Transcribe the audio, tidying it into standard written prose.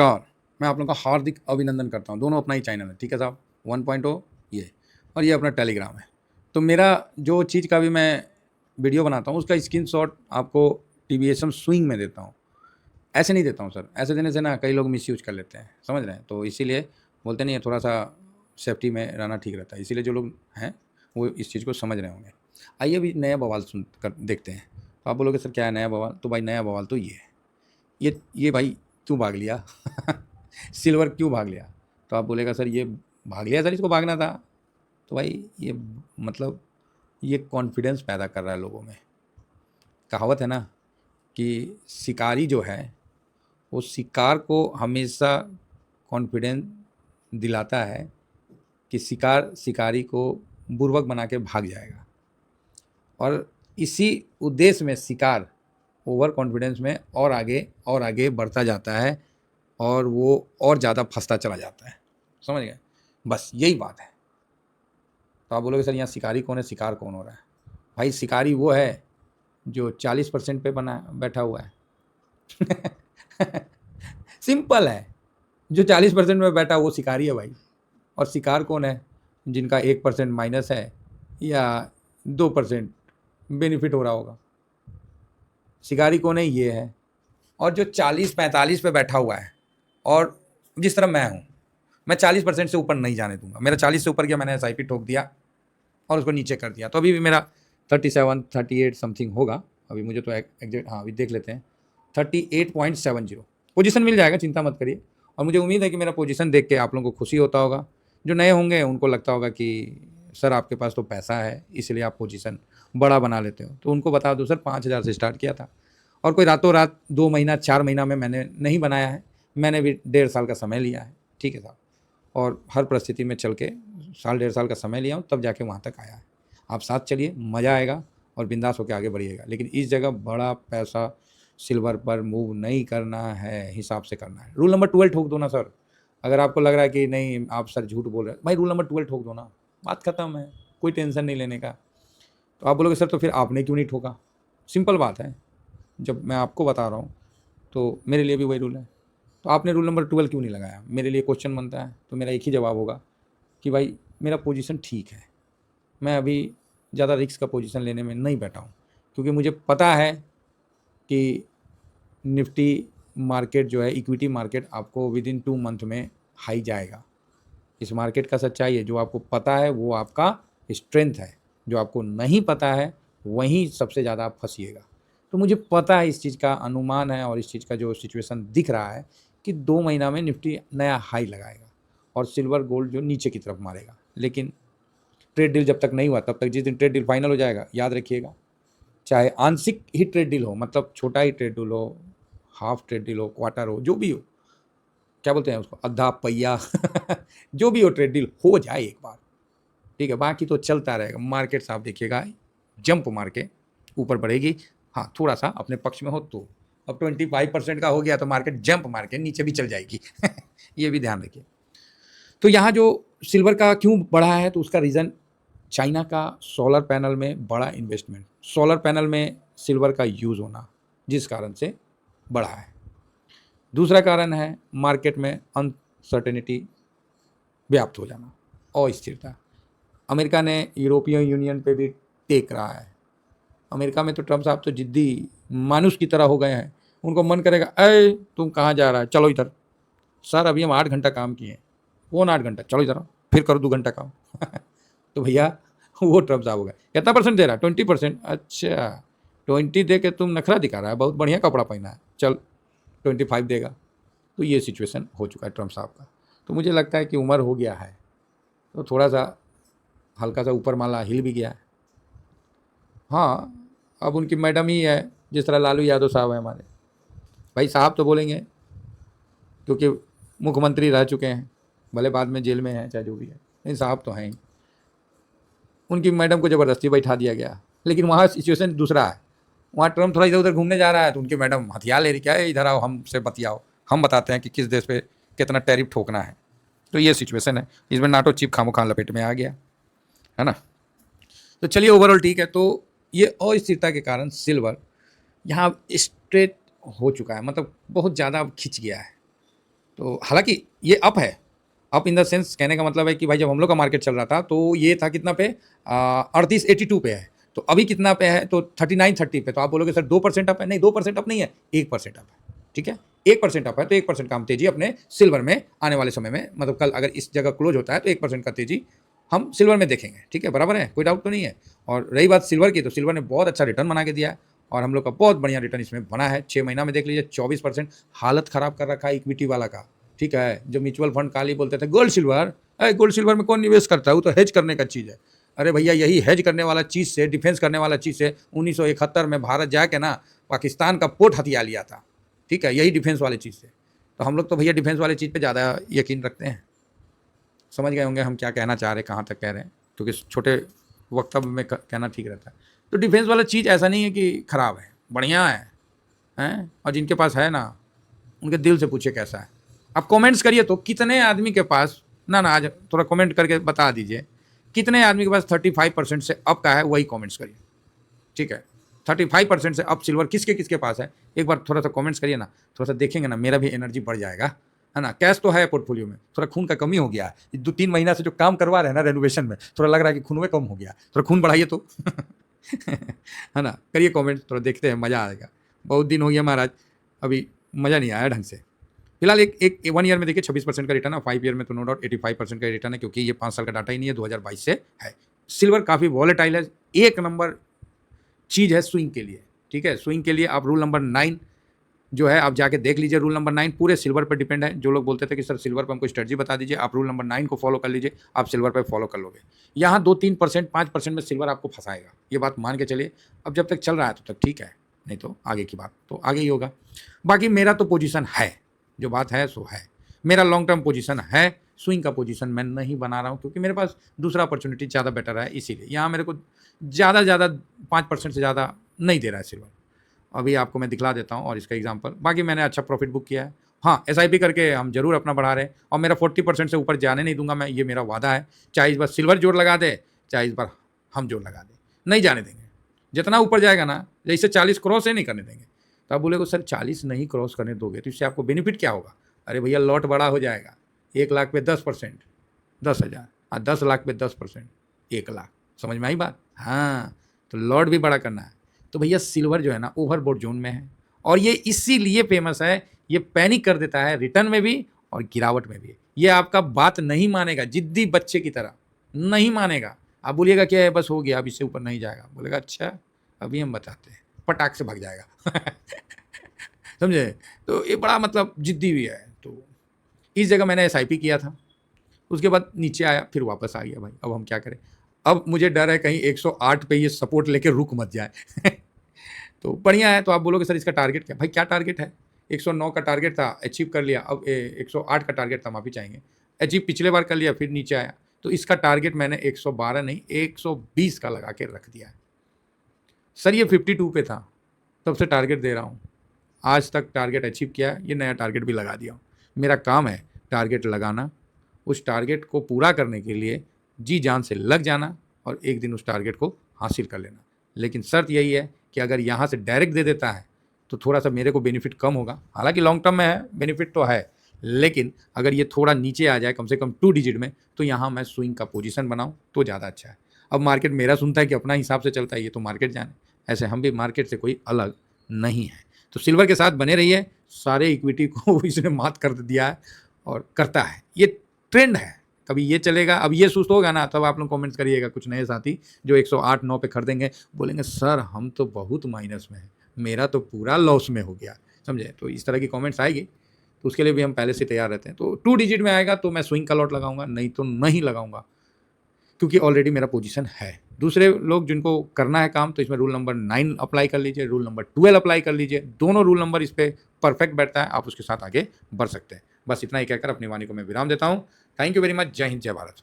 नमस्कार, मैं आप लोगों का हार्दिक अभिनंदन करता हूँ। दोनों अपना ही चैनल है, ठीक है साहब? 1.0 ये और ये अपना टेलीग्राम है। तो मेरा जो चीज़ का भी मैं वीडियो बनाता हूँ, उसका स्क्रीनशॉट आपको टीवीएसएम स्विंग में देता हूँ। ऐसे नहीं देता हूँ सर, ऐसे देने से ना कई लोग मिसयूज़ कर लेते हैं, समझ रहे हैं? तो इसीलिए बोलते नहीं है, थोड़ा-सा सेफ्टी में रहना ठीक रहता है। इसीलिए जो लोग हैं, वो इस चीज़ को समझ रहे होंगे। आइए अभी नया बवाल सुन कर देखते हैं। तो आप बोलोगे सर क्या है नया बवाल? तो भाई नया बवाल तो ये है। ये भाई क्यों भाग लिया? सिल्वर क्यों भाग लिया? तो आप बोलेगा सर ये भाग लिया सर, इसको भागना था। तो भाई ये मतलब ये कॉन्फिडेंस पैदा कर रहा है लोगों में। कहावत है ना कि शिकारी जो है वो शिकार को हमेशा कॉन्फिडेंस दिलाता है कि शिकार शिकारी को बुर्बक बना के भाग जाएगा, और इसी उद्देश्य में शिकार ओवर कॉन्फिडेंस में और आगे बढ़ता जाता है और वो और ज़्यादा फंसता चला जाता है। समझ गए? बस यही बात है। तो आप बोलोगे सर यहाँ शिकारी कौन है, शिकार कौन हो रहा है? भाई शिकारी वो है जो 40% पे बना बैठा हुआ है। सिंपल है, जो 40% में बैठा वो शिकारी है भाई। और शिकार कौन है? जिनका 1% माइनस है या 2% बेनिफिट हो रहा होगा। शिकारी कौन है? ये है। और जो 40-45 पे बैठा हुआ है, और जिस तरह मैं हूँ, मैं 40% से ऊपर नहीं जाने दूंगा। मेरा 40 से ऊपर गया, मैंने SIP ठोक दिया और उसको नीचे कर दिया, तो अभी भी मेरा 37-38 समथिंग होगा। अभी मुझे तो एग्जैक्ट, हाँ अभी देख लेते हैं, 38.70 पोजीशन मिल जाएगा, चिंता मत करिए। और मुझे उम्मीद है कि मेरा पोजीशन देख के आप लोगों को खुशी होता होगा। जो नए होंगे उनको लगता होगा कि सर आपके पास तो पैसा है इसलिए आप पोजीशन बड़ा बना लेते हो। तो उनको बता दो सर 5,000 से स्टार्ट किया था, और कोई रातों रात 2 महीना 4 महीना में मैंने नहीं बनाया है। मैंने भी 1.5 साल का समय लिया है, ठीक है साहब, और हर परिस्थिति में चल के साल 1.5 साल का समय लिया हूँ, तब जाके वहाँ तक आया है। आप साथ चलिए, मज़ा आएगा और बिंदास होकर आगे बढ़िएगा। लेकिन इस जगह बड़ा पैसा सिल्वर पर मूव नहीं करना है, हिसाब से करना है। रूल नंबर 12 ठोक दो ना सर। अगर आपको लग रहा है कि नहीं आप सर झूठ बोल रहे हैं, भाई रूल नंबर 12 ठोक दो ना, बात खत्म है, कोई टेंशन नहीं लेने का। तो आप बोलोगे सर तो फिर आपने क्यों नहीं ठोका? सिंपल बात है, जब मैं आपको बता रहा हूँ तो मेरे लिए भी वही रूल है। तो आपने रूल नंबर 12 क्यों नहीं लगाया? मेरे लिए क्वेश्चन बनता है। तो मेरा एक ही जवाब होगा कि भाई मेरा पोजीशन ठीक है, मैं अभी ज़्यादा रिस्क का पोजीशन लेने में नहीं बैठा हूँ, क्योंकि मुझे पता है कि निफ्टी मार्केट जो है, इक्विटी मार्केट, आपको विदिन 2 मंथ में हाई जाएगा। इस मार्केट का सच्चाई है, जो आपको पता है वो आपका स्ट्रेंथ है, जो आपको नहीं पता है वहीं सबसे ज़्यादा आप फंसिएगा। तो मुझे पता है, इस चीज़ का अनुमान है, और इस चीज़ का जो सिचुएशन दिख रहा है कि 2 महीना में निफ्टी नया हाई लगाएगा और सिल्वर गोल्ड जो नीचे की तरफ मारेगा। लेकिन ट्रेड डील जब तक नहीं हुआ तब तक, जिस दिन ट्रेड डील फाइनल हो जाएगा, याद रखिएगा, चाहे आंशिक ही ट्रेड डील हो, मतलब छोटा ही ट्रेड डील हो, हाफ ट्रेड डील हो, क्वार्टर हो, जो भी हो, क्या बोलते हैं उसको, आधा पहिया जो भी हो, ट्रेड डील हो जाए एक बार, ठीक है, बाकी तो चलता रहेगा। मार्केट साहब देखिएगा जंप मार के ऊपर बढ़ेगी। हाँ, थोड़ा सा अपने पक्ष में हो तो। अब 25% का हो गया तो मार्केट जंप मार के नीचे भी चल जाएगी। ये भी ध्यान रखिए। तो यहाँ जो सिल्वर का क्यों बढ़ा है, तो उसका रीज़न चाइना का सोलर पैनल में बड़ा इन्वेस्टमेंट, सोलर पैनल में सिल्वर का यूज़ होना, जिस कारण से बढ़ा है। दूसरा कारण है मार्केट में अनसर्टेनिटी व्याप्त हो जाना, अस्थिरता। अमेरिका ने यूरोपियन यूनियन पे भी टेक रहा है। अमेरिका में तो ट्रम्प साहब तो जिद्दी मानुष की तरह हो गए हैं। उनको मन करेगा, अरे तुम कहाँ जा रहा है, चलो इधर। सर अभी हम 8 घंटा काम किए। कौन 8 घंटा? चलो इधर आओ, फिर करो 2 घंटा काम। तो भैया वो ट्रम्प साहब हो गए। कितना परसेंट दे रहा है? 20%। अच्छा, 20 दे के तुम नखरा दिखा रहा है, बहुत बढ़िया कपड़ा पहना है, चल 25 देगा। तो ये सिचुएशन हो चुका है ट्रम्प साहब का। तो मुझे लगता है कि उम्र हो गया है, तो थोड़ा सा हल्का सा ऊपर माला हिल भी गया है। हाँ, अब उनकी मैडम ही है, जिस तरह लालू यादव साहब हैं हमारे। भाई साहब तो बोलेंगे क्योंकि मुख्यमंत्री रह चुके हैं, भले बाद में जेल में हैं, चाहे जो भी है, लेकिन साहब तो हैं ही। उनकी मैडम को ज़बरदस्ती बैठा दिया गया, लेकिन वहाँ सिचुएशन दूसरा है। वहाँ ट्रम्प थोड़ा इधर उधर घूमने जा रहा है तो उनकी मैडम हथियार ले रही, क्या है इधर आओ हमसे बतियाओ, हम बताते हैं कि किस देश पे कितना टैरिफ ठोकना है। तो ये सिचुएशन है, इसमें नाटो चिप खामोखान लपेट में आ गया है ना। तो चलिए ओवरऑल ठीक है। तो ये अस्थिरता के कारण सिल्वर यहाँ स्ट्रेट हो चुका है, मतलब बहुत ज़्यादा खिंच गया है। तो हालांकि ये अप है, अप इन द सेंस कहने का मतलब है कि भाई जब हम लोग का मार्केट चल रहा था तो ये था कितना पे 3882 पे है, तो अभी कितना पे है तो 3930 पे। तो आप बोलोगे सर 2% अप है, नहीं 2% अप नहीं है, 1% अप है, ठीक है 1% अप है। तो 1% का हम तेजी अपने सिल्वर में आने वाले समय में, मतलब कल अगर इस जगह क्लोज होता है तो 1% का तेजी हम सिल्वर में देखेंगे, ठीक है बराबर है, कोई डाउट तो नहीं है। और रही बात सिल्वर की, तो सिल्वर ने बहुत अच्छा रिटर्न बना के दिया है और हम लोग का बहुत बढ़िया रिटर्न इसमें बना है। 6 महीना में देख लीजिए 24%, हालत खराब कर रखा है इक्विटी वाला का, ठीक है। जो म्यूचुअल फंड काली बोलते थे गोल्ड सिल्वर, गोल्ड सिल्वर में कौन निवेश करता है, वो तो हेज करने का चीज़ है। अरे भैया यही हेज करने वाला चीज़ से, डिफेंस करने वाला चीज़ से 1971 में भारत जाके ना पाकिस्तान का पोर्ट हथिया लिया था, ठीक है, यही डिफेंस वाले चीज़ से। तो हम लोग तो भैया डिफेंस वाली चीज़ पे ज़्यादा यकीन रखते हैं। समझ गए होंगे हम क्या कहना चाह रहे हैं, कहाँ तक कह रहे हैं, क्योंकि छोटे वक्तव्य में कहना ठीक रहता है। तो डिफेंस वाला चीज़ ऐसा नहीं है कि ख़राब है, बढ़िया है, हैं। और जिनके पास है ना उनके दिल से पूछे कैसा है। आप कमेंट्स करिए तो कितने आदमी के पास ना आज थोड़ा कमेंट करके बता दीजिए कितने आदमी के पास 35% से अप का है, वही कमेंट्स करिए, ठीक है। 35% से अप सिल्वर किसके किसके पास है, एक बार थोड़ा सा कमेंट्स करिए ना, थोड़ा सा देखेंगे ना, मेरा भी एनर्जी बढ़ जाएगा, है ना। कैश तो है पोर्टफोलियो में, थोड़ा खून का कमी हो गया है, 2-3 महीना से जो काम करवा रहे हैं ना रेनोवेशन में, थोड़ा लग रहा है कि खून में कम हो गया, थोड़ा खून बढ़ाइए तो है ना। करिए कमेंट, थोड़ा देखते हैं, मज़ा आएगा। बहुत दिन हो गया महाराज, अभी मज़ा नहीं आया ढंग से। फिलहाल एक 1 ईयर में देखिए 26% का रिटर्न है, 5 ईयर में तो नो डाउट 85% का रिटर्न है, क्योंकि ये 5 साल का डाटा ही नहीं है, 2022 से है। सिल्वर काफ़ी वॉलेटाइल है, एक नंबर चीज़ है स्विंग के लिए, ठीक है। स्विंग के लिए आप रूल नंबर 9 जो है आप जाके देख लीजिए, रूल नंबर 9 पूरे सिल्वर पर डिपेंड है। जो लोग बोलते थे कि सर सिल्वर पर हमको स्ट्रेटजी बता दीजिए, आप रूल नंबर 9 को फॉलो कर लीजिए, आप सिल्वर पर फॉलो कर लोगे। यहाँ 2-3%, 5% में सिल्वर आपको फंसाएगा, ये बात मान के चलिए। अब जब तक चल रहा है तब तक ठीक है, नहीं तो आगे की बात तो आगे ही होगा। बाकी मेरा तो पोजीशन है, जो बात है सो है, मेरा लॉन्ग टर्म पोजीशन है। स्विंग का पोजीशन मैं नहीं बना रहा हूँ, क्योंकि मेरे पास दूसरा अपॉर्चुनिटी ज़्यादा बेटर है, इसीलिए यहाँ मेरे को ज़्यादा 5% से ज़्यादा नहीं दे रहा है सिल्वर। अभी आपको मैं दिखला देता हूँ और इसका एग्जांपल। बाकी मैंने अच्छा प्रॉफिट बुक किया है, हाँ एसआईपी करके हम जरूर अपना बढ़ा रहे हैं, और मेरा 40% से ऊपर जाने नहीं दूंगा मैं, ये मेरा वादा है। चाहे इस बार सिल्वर जोर लगा दे, चाहे इस बार हम जोर लगा दें, नहीं जाने देंगे। जितना ऊपर जाएगा ना, जैसे 40 क्रॉस ही नहीं करने देंगे। तो आप बोलेगे सर 40 नहीं क्रॉस करने दोगे तो इससे आपको बेनिफिट क्या होगा। अरे भैया लॉट बड़ा हो जाएगा, 1 लाख पे 10%, 10,000, और 10 लाख पे 10%, 1 लाख। समझ में आई बात, हाँ। तो लॉट भी बड़ा करना है। तो भैया सिल्वर जो है ना ओवरबॉट जोन में है, और ये इसीलिए फेमस है, ये पैनिक कर देता है रिटर्न में भी और गिरावट में भी। ये आपका बात नहीं मानेगा, जिद्दी बच्चे की तरह नहीं मानेगा। आप बोलिएगा क्या है, बस हो गया अब इससे ऊपर नहीं जाएगा, बोलेगा अच्छा अभी हम बताते हैं, पटाख से भाग जाएगा समझे। तो ये बड़ा मतलब जिद्दी भी है। तो इस जगह मैंने एसआईपी किया था, उसके बाद नीचे आया, फिर वापस आ गया भाई। अब हम क्या करें, अब मुझे डर है कहीं 108 पे ये सपोर्ट लेके रुक मत जाए तो बढ़िया है। तो आप बोलोगे सर इसका टारगेट क्या, भाई क्या टारगेट है, 109 का टारगेट था, अचीव कर लिया। अब 108 का टारगेट था, माफ़ी चाहेंगे, अचीव पिछले बार कर लिया, फिर नीचे आया। तो इसका टारगेट मैंने 112 नहीं 120 का लगा के रख दिया है। सर ये 52 पे था, तब से टारगेट दे रहा हूँ, आज तक टारगेट अचीव किया है, ये नया टारगेट भी लगा दिया हूँ। मेरा काम है टारगेट लगाना, उस टारगेट को पूरा करने के लिए जी जान से लग जाना, और एक दिन उस टारगेट को हासिल कर लेना। लेकिन शर्त यही है कि अगर यहाँ से डायरेक्ट दे देता है तो थोड़ा सा मेरे को बेनिफिट कम होगा, हालांकि लॉन्ग टर्म में है बेनिफिट तो है, लेकिन अगर ये थोड़ा नीचे आ जाए कम से कम 2 डिजिट में, तो यहाँ मैं स्विंग का पोजीशन बनाऊँ तो ज़्यादा अच्छा है। अब मार्केट मेरा सुनता है कि अपना हिसाब से चलता है, ये तो मार्केट जाने, ऐसे हम भी मार्केट से कोई अलग नहीं है। तो सिल्वर के साथ बने रहिए, सारे इक्विटी को इसने मात कर दिया है और करता है, ये ट्रेंड है। कभी ये चलेगा, अब ये सुस्त होगा ना, तब आप लोग कमेंट्स करिएगा, कुछ नए साथी जो 108-9 पे खरीदेंगे बोलेंगे सर हम तो बहुत माइनस में हैं, मेरा तो पूरा लॉस में हो गया, समझे। तो इस तरह की कमेंट्स आएगी, तो उसके लिए भी हम पहले से तैयार रहते हैं। तो 2 डिजिट में आएगा तो मैं स्विंग का लॉट लगाऊंगा, नहीं तो नहीं लगाऊंगा, क्योंकि ऑलरेडी मेरा पोजीशन है। दूसरे लोग जिनको करना है काम, तो इसमें रूल नंबर 9 अप्लाई कर लीजिए, रूल नंबर 12 अप्लाई कर लीजिए, दोनों रूल नंबर इस पर परफेक्ट बैठता है, आप उसके साथ आगे बढ़ सकते हैं। बस इतना ही कहकर अपनी वाणी को मैं विराम देता हूँ। थैंक यू वेरी मच, जय हिंद जय भारत।